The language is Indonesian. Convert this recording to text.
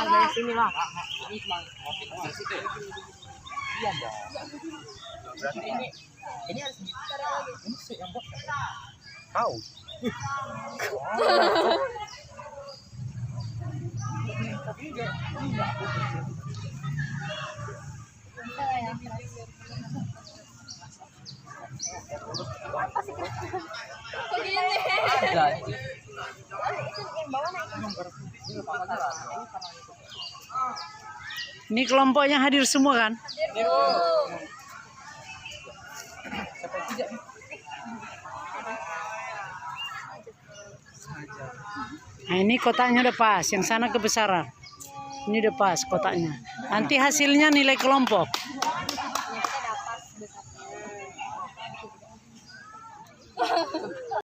Dari sini lah. Ini cuma dari situ. Iya dong. Berarti ini harus ini sih yang buat tahu. Ini kelompoknya hadir semua kan? Nah, ini kotaknya udah pas, yang sana kebesaran. Ini udah pas kotaknya. Nanti hasilnya nilai kelompok.